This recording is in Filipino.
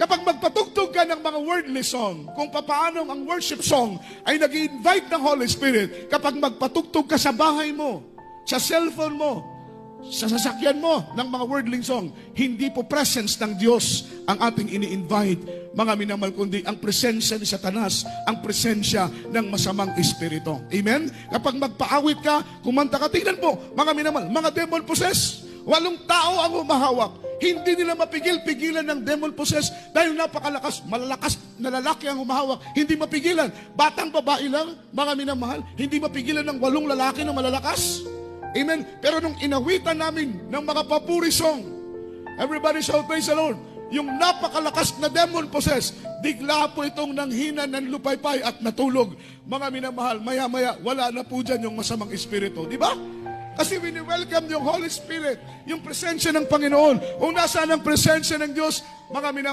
Kapag magpatugtog ka ng mga worldly song, kung paano ang worship song ay nag-invite ng Holy Spirit, kapag magpatugtog ka sa bahay mo, sa cellphone mo, sa sasakyan mo ng mga worldly song, hindi po presence ng Diyos ang ating ini-invite, mga minamahal, kundi ang presensya ni Satanas, ang presensya ng masamang espiritu. Amen? Kapag magpaawit ka, kumanta ka, tingnan po, mga minamahal, mga demon possessed, 8 tao ang humahawak. Hindi nila mapigil-pigilan ng demon possessed dahil napakalakas, malalakas na lalaki ang humahawak. Hindi mapigilan. Batang babae lang, mga minamahal, hindi mapigilan ng 8 lalaki na malalakas. Amen? Pero nung inawitan namin ng mga papuri song, everybody shout praise the Lord, yung napakalakas na demon possessed, bigla po itong nanghina ng lupaypay at natulog. Mga minamahal, maya-maya, wala na po dyan yung masamang espiritu. Di ba? Kasi wini-welcome yung Holy Spirit, yung presensya ng Panginoon. Kung nasaan ang presensya ng Diyos, mga minamahal,